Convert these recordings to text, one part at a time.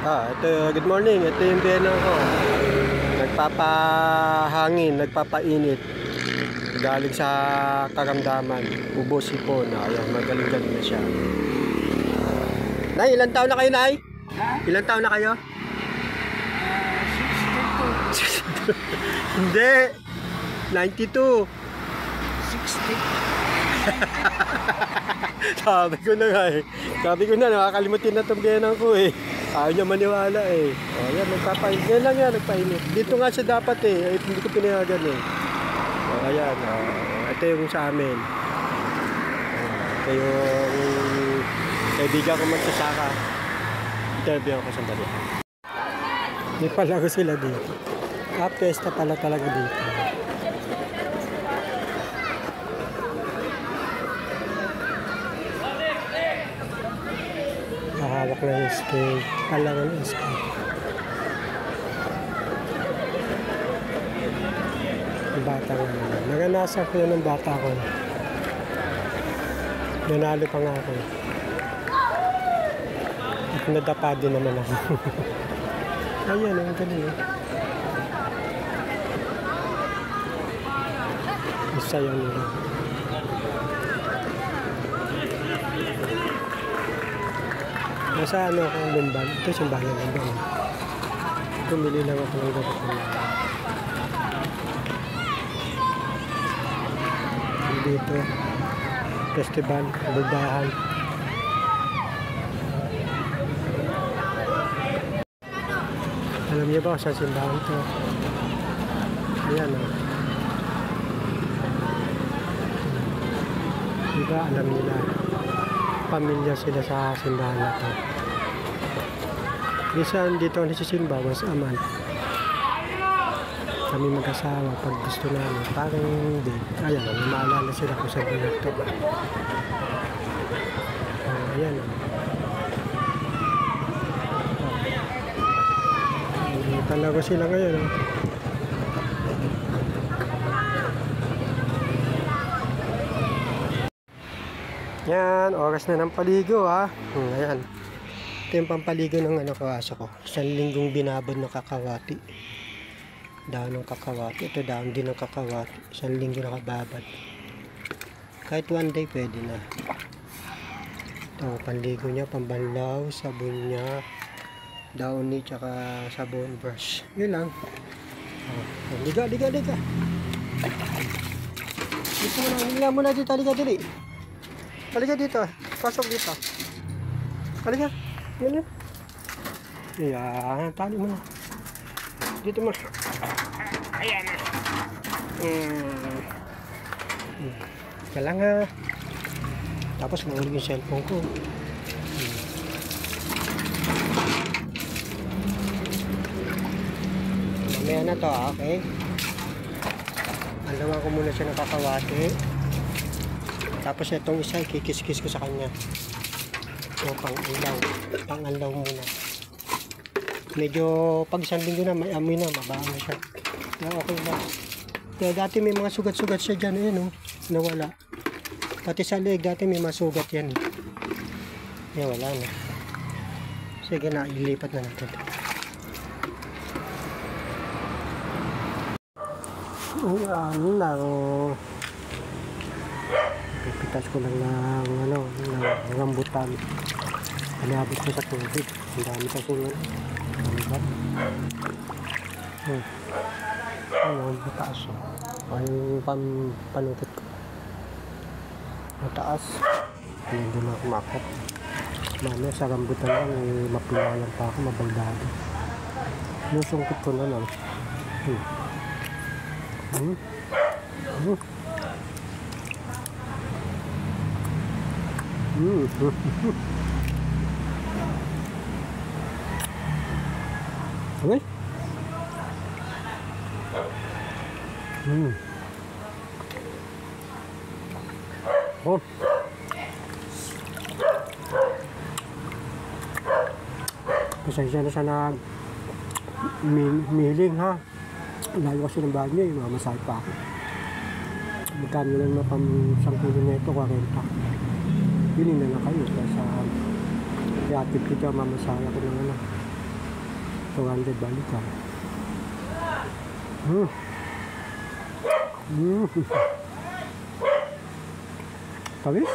Good morning. Ito yung biyena ko. Nagpapahangin, nagpapainit. Galing sa karamdaman. Ubo sipon. Ayan, magaling-galing na siya. Nay, ilang taon na kayo, Nay? Ilang taon na kayo? 62. Hindi. 92. 60. Sabi ko na nga eh. Sabi ko na, nakakalimutin na itong biyenan ko eh. Ayaw niya maniwala eh. O yan, nagpapainit. Yan lang yan, nagpainit. Dito nga siya dapat eh. Ay, hindi ko pinayagan eh. O ayan, ito yung sa amin. Ito yung kaibigan ko magsasaka. Interview ako sandali. May palago sila dito. Pesta pala talaga dito. Hawak na yung skate. Kailangan yung skate. Yung bata nga naman. Naganasan ko yun ng bata ko. Nanalo pa nga ako. At nadapa din naman ako. Ayan, ang galing eh. Masaya nila. Nasa ano akong lumban. Ito yung simbahan ng lumban. Pumili lang ako ng dapat na dito. Festival. Buldahan. Alam niyo ba kung saan simbahan ito? Ayan o. Diba alam nila. Pamilya sila sa simbahan na ito. Minsan dito ang nasisimba was aman. Kami mag-asawa pag gusto namin. Parang hindi. Ayan, maalala sila kung saan ito. Ayan. Talaga sila ngayon. Yan, oras na ng paligo ha. Ayan. Ito yung pampaligo ng kawaso ko. Isang linggong binabad ng kakawati. Dahon ng kakawati. Ito dahon din ng kakawati. Isang linggo nakababad. Kahit one day pwede na. Ito, panligo niya, pambanlaw, sabon niya, daon ni, tsaka sabon, brush. Yun lang. Liga. Dito mo na dito, liga. Halika dito. Pasok dito. Halika. Yan. Ayan. Tali mo na. Dito mo. Ayan. Kailangan nga. Tapos mahulog yung cellphone ko. Mamaya na to, okay? Alawan ko muna siya ng kakawati. Tapos itong isa, kikis-kis ko sa kanya. So, pang-alaw muna. Medyo pag isang linggo na, may amoy na, mabaho na siya. Kaya okay lang. Kaya dati may mga sugat-sugat siya dyan, ayan o, nawala. Pati sa leg, dati may mga sugat yan. Kaya wala na. Sige na, ilipat na natin. Ano lang, pipitas ko lang ng rambutan. Inabot ko sa tubig. Ang dami kasi yun. Mataas. Ang panukit ko. Mataas. Hindi na kumakot. Mamaya sa rambutan lang, mapilayan pa ako, mabaldado. Nusungkit ko na lang. Okay. Oh. Pasensya na sa miling ha. Layo kasi ng bahay niya, mamasahe pa ako. Magkano lang na pang 10 kilo na ito, 40. Yun na lang kayo. Kaya sa reactive kita, mamasahe ako ng 200 balik ka. Tamis?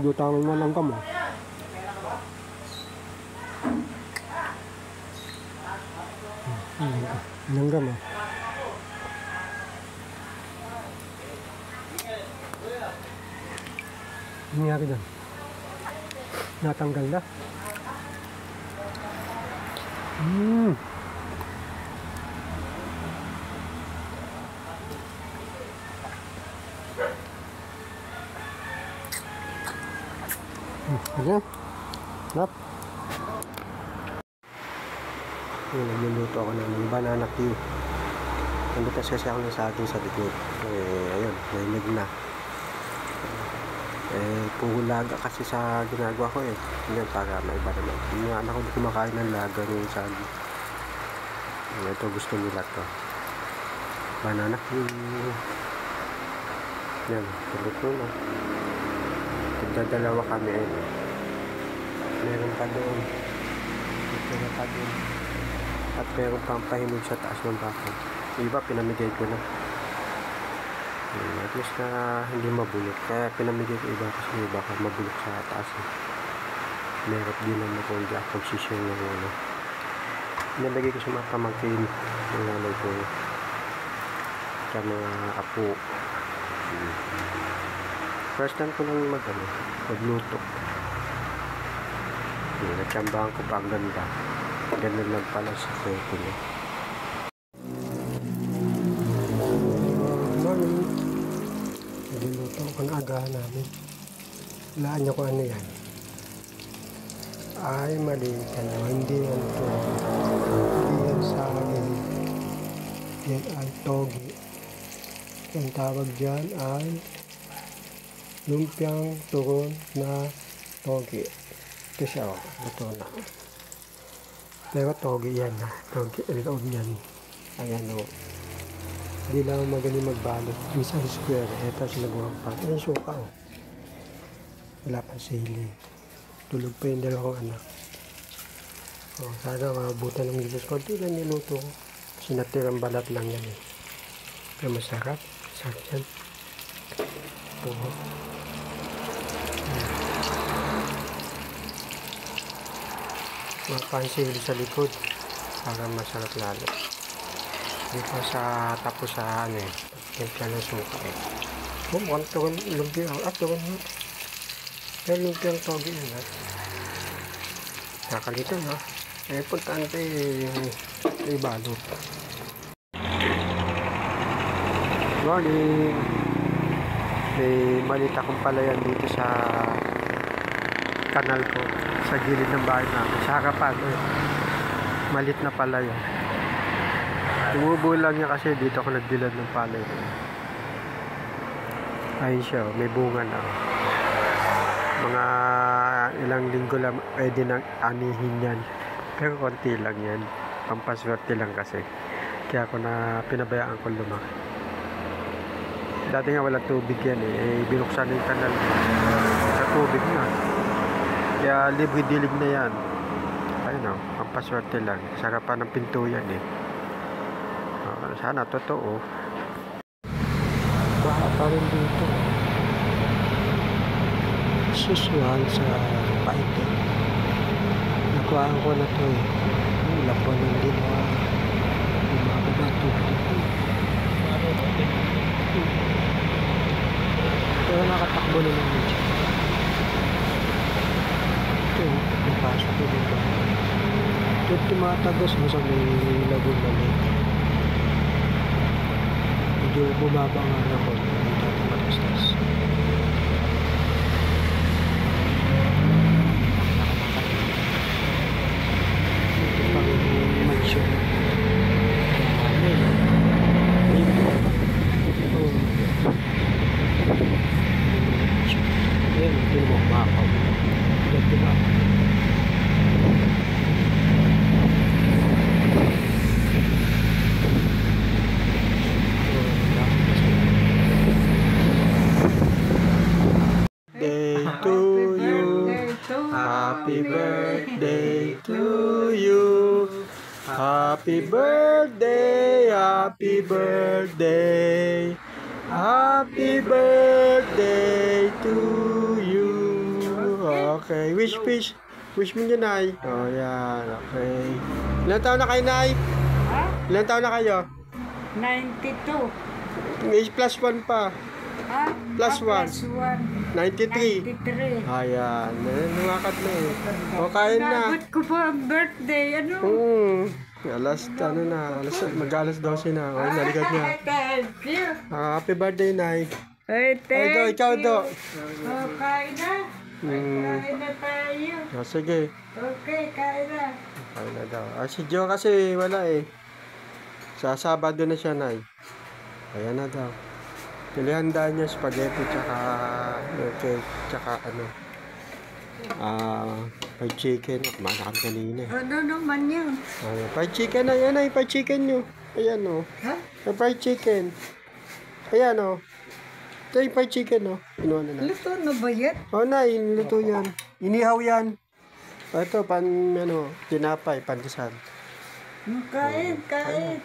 Gutang mo lang ka mo. Nangga mo. Ano nangyari dyan? Natanggal na? Ayan. Nap. Nagluluto ako ng banana Q. Nandito kasi ako ng saging sa likod. Ayun, nailig na. Puro laga kasi sa ginagawa ko eh. Yan, para maiba naman. Yung anak ko hindi kumakain ng laga ng saging. Ito gusto nila to. Banana Q. Yan, luto na. Dalawa kami eh. Meron pa doon. Meron pa doon. At meron pang pahinog sa taas ng bako. Iba pinamigay ko na. At least na hindi mabulok. Kaya pinamigay ko iba kasi iba ka mabulok sa taas. Meron din naman kung hindi ako pagsisyon ng ano. Pinamigay ko sa mga pamangkin ng nanay ko. Sa mga apo. First time ko lang magluto. Natsambahan ko pa ang ganda. Ganun lang pala sa kwento niya. Morning. Nagluluto ko ng agahan namin. Laan niyo kung ano yan. Ay, mali ka na. Hindi yan to. Hindi yan saging. Yan ay togi. Ang tawag dyan ay lumpiang turon na togi. Ito siya, ito na. Pero togi yan ha. Togi, loob yan. Ayan o. Hindi lang magaling magbalot. Isang square. Ito sinagawang pa. Ayan suka o. Wala pang sili. Tulog pa yung dalawang anak. O, sana mabutan ng Diyos. Kunti lang niluto ko. Kasi natirang balat lang yan eh. Pero masarap. Sarap yan. Ito o. Mapansili sa likod para masarap lalo. Dito sa tapos sa ano eh, timpla ng suka eh. Mukhang turon lumpia at turon mo. Pero lumpiang togi yun ha. Nakalito na. Puntaan tayo yung balot. Morning! May malita akong palayan dito sa kanal ko. Sa gilid ng bahay namin. Sa harapan eh. Malit na palayan. Tumubo lang niya kasi dito ako nagbilad ng palay. Ayun siya, may bunga na. Mga ilang linggo lang pwede nang anihin yan. Pero konti lang yan. Pampaswerte lang kasi. Kaya ako na pinabayaan ko lumaki. Dati nga walang tubig yan eh. Binuksan yung kanal sa tubig na. Kaya libre-dilig na yan. Ayun o, pampaswerte lang. Sarapan ng pinto yan eh. Sana totoo. Baha pa rin dito. Susuhan sa paite. Nakuhaan ko na to eh. Lapuan ng ginawa. Bumababa tubig. Pero nakatakbo na naman siya. Ito, napasok ko dito. Ito tumatagos mo sa may lagoon na lake. Medyo bumaba nga na ko. Dito tumatastas. Ito pa rin yung mansyon. Ayan. Hindi mo kumakaw. Diba? Day to you. Happy birthday to you. Happy birthday, happy birthday. Happy birthday to you. Okay, wish mo nyo, Nay. Oh, yan, okay. Ilan taon na kayo, Nay? Ha? Ilan taon na kayo? 92. May plus 1 pa. Ha? Plus one. Plus 1. 93. 93. Ayan, nangakat na eh. O, kain na. Inabot ko po ang birthday. Ano? Alas 12 na. O, nalikat niya. Thank you. Happy birthday, Nay. Ay, thank Ikaw, you. Do. Oh, kain na. Kain na tayo. O, sige. Okay, kain na. Kain na daw. Si Joe kasi wala eh. Sa Sabado na siya, Nay. Ayan na daw. Pilihanda niya spaghetti tsaka cake tsaka fried chicken. Kumain na kami kanina eh. Ano naman yun? Fried chicken na yan ay fried chicken nyo. Ayan o. Ha? Fried chicken. Ayan o. Ito yung fried chicken o. Kinuha na na. Luto na ba yan? O na, iniluto yan. Inihaw yan. Ito, tinapay, pandesal. Kain, kain.